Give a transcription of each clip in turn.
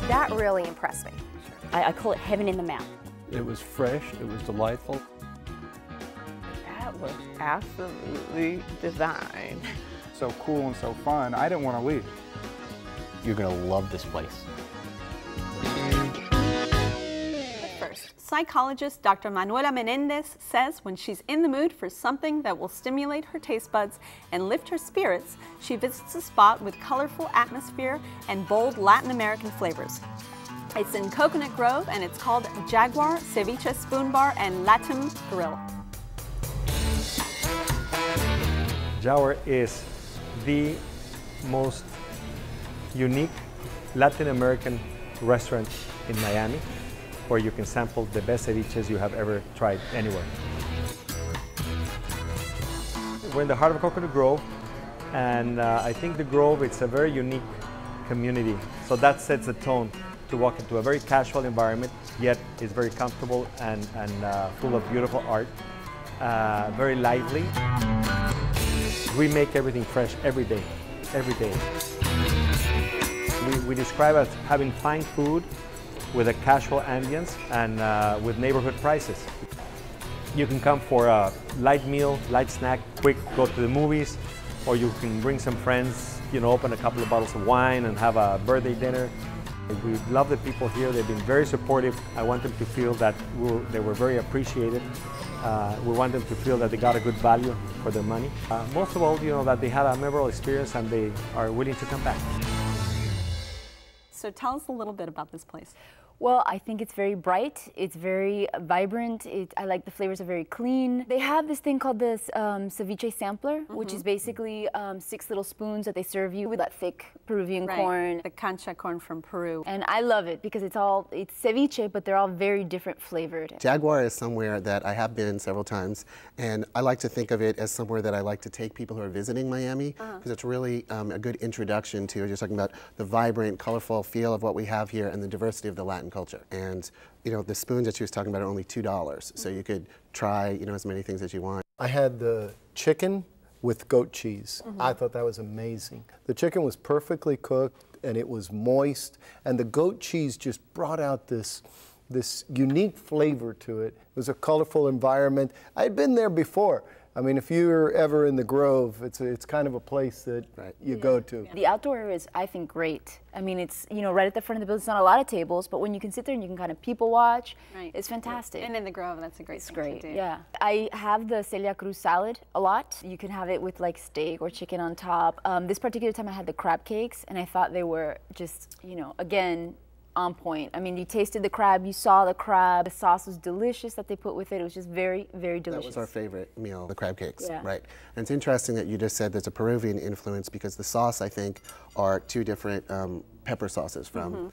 That really impressed me. I call it heaven in the mouth. It was fresh, it was delightful. That was absolutely divine. So cool and so fun, I didn't want to leave. You're gonna love this place. First, psychologist Dr. Manuela Menendez says when she's in the mood for something that will stimulate her taste buds and lift her spirits, she visits a spot with colorful atmosphere and bold Latin American flavors. It's in Coconut Grove and it's called Jaguar Ceviche Spoon Bar and Latam Grill. Jaguar is the most unique Latin American restaurant in Miami, where you can sample the best ceviches you have ever tried anywhere. We're in the heart of Coconut Grove, and I think the Grove, it's a very unique community, so that sets the tone to walk into a very casual environment, yet is very comfortable and full of beautiful art, very lively. We make everything fresh every day, every day. We describe it as having fine food with a casual ambience and with neighborhood prices. You can come for a light meal, light snack, quick, go to the movies, or you can bring some friends, open a couple of bottles of wine and have a birthday dinner. We love the people here. They've been very supportive. I want them to feel that they were very appreciated. We want them to feel that they got a good value for their money. Most of all, that they had a memorable experience and they are willing to come back. So tell us a little bit about this place. Well, I think it's very bright, it's very vibrant, I like the flavors are very clean. They have this thing called this ceviche sampler, which is basically 6 little spoons that they serve you with that thick Peruvian corn. The cancha corn from Peru. And I love it because it's ceviche, but they're all very different flavored. Jaguar is somewhere that I have been several times, and I like to think of it as somewhere that I like to take people who are visiting Miami, because it's really a good introduction to, you're talking about the vibrant, colorful feel of what we have here and the diversity of the Latin culture. And the spoons that she was talking about are only $2, so you could try as many things as you want. I had the chicken with goat cheese. I thought that was amazing. The chicken was perfectly cooked and it was moist, and the goat cheese just brought out this unique flavor to it. It was a colorful environment. I'd been there before. I mean, if you're ever in the Grove, it's kind of a place that you go to. The outdoor area is, I think, great. I mean, it's, right at the front of the building. It's not a lot of tables, but when you can sit there and you can kind of people watch, it's fantastic. And in the Grove, that's a great thing to do. Yeah. I have the Celia Cruz salad a lot. You can have it with like steak or chicken on top. This particular time I had the crab cakes, and I thought they were just, again, on point. I mean, you tasted the crab, you saw the crab, the sauce was delicious that they put with it. It was just very, very delicious. That was our favorite meal, the crab cakes, right? And it's interesting that you just said there's a Peruvian influence, because the sauce, I think, are 2 different pepper sauces from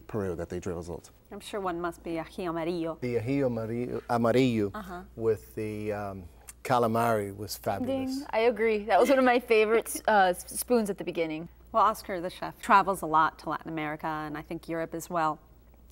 Peru that they drizzled. I'm sure one must be ají amarillo. The ají amarillo with the calamari was fabulous. I agree. That was one of my favorite spoons at the beginning. Well, Oscar, the chef, travels a lot to Latin America and I think Europe as well.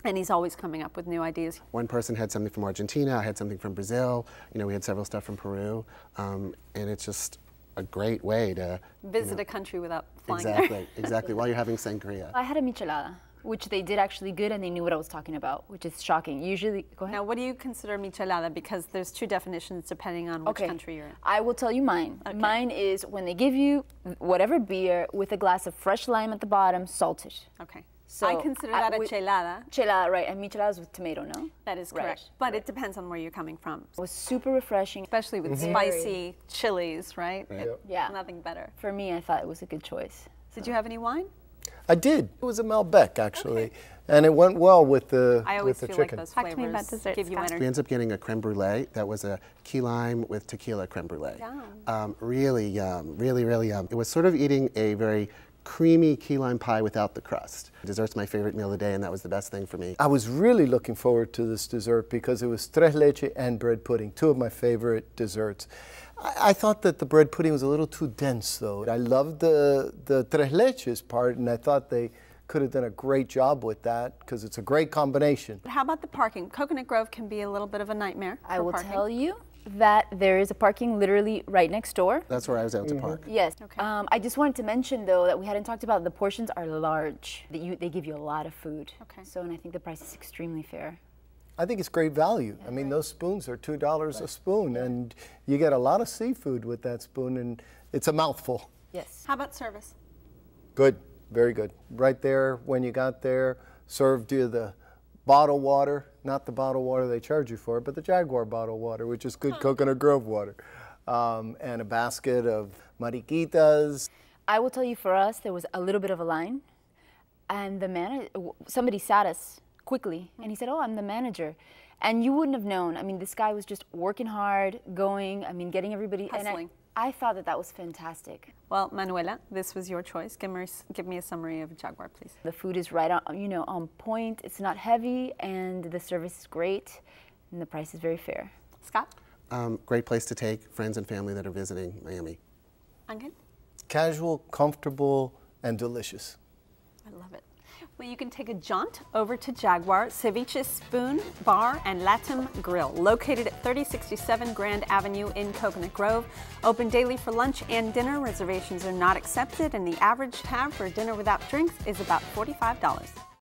And he's always coming up with new ideas. One person had something from Argentina, I had something from Brazil, we had several stuff from Peru, and it's just a great way to visit a country without flying there. Exactly, while you're having sangria. I had a michelada, which they did actually good, and they knew what I was talking about, which is shocking. Usually, go ahead. Now, what do you consider michelada? Because there's 2 definitions depending on which country you're in. I will tell you mine. Okay. Mine is when they give you whatever beer with a glass of fresh lime at the bottom, salted. Okay. So I consider that a chelada. Chelada, right. And micheladas with tomato, no? That is correct. But it depends on where you're coming from. It was super refreshing. Especially with spicy chilies, right? Yeah. Nothing better. For me, I thought it was a good choice. Did you have any wine? I did. It was a Malbec, actually. And it went well with the chicken. I always feel like those flavors give you energy. We ended up getting a creme brulee that was a key lime with tequila creme brulee. Really yum, really, really yum. It was sort of eating a very creamy key lime pie without the crust. Dessert's my favorite meal of the day, and that was the best thing for me. I was really looking forward to this dessert because it was tres leche and bread pudding, 2 of my favorite desserts. I thought that the bread pudding was a little too dense, though. I loved the tres leches part, and I thought they could have done a great job with that because it's a great combination. How about the parking? Coconut Grove can be a little bit of a nightmare. I will tell you, that there is a parking literally right next door. That's where I was able to park. Yes. Okay. I just wanted to mention though that we hadn't talked about the portions are large. They give you a lot of food. Okay. So, and I think the price is extremely fair. I think it's great value. I mean, those spoons are $2 a spoon, and you get a lot of seafood with that spoon, and it's a mouthful. Yes. How about service? Good, very good. Right there, when you got there, served you the bottled water, not the bottled water they charge you for, but the Jaguar bottled water, which is good Coconut Grove water, and a basket of mariquitas. I will tell you, for us, there was a little bit of a line, and somebody sat us quickly, and he said, "Oh, I'm the manager," and you wouldn't have known. I mean, this guy was just working hard, getting everybody Hustling. And I thought that was fantastic. Well, Manuela, this was your choice. Give me a summary of Jaguar, please. The food is right on, on point. It's not heavy, and the service is great, and the price is very fair. Scott? Great place to take friends and family that are visiting Miami. Angel? Casual, comfortable, and delicious. I love it. Well, you can take a jaunt over to Jaguar Ceviche Spoon, Bar, and Latam Grill, located at 3067 Grand Avenue in Coconut Grove. Open daily for lunch and dinner. Reservations are not accepted, and the average tab for dinner without drinks is about $45.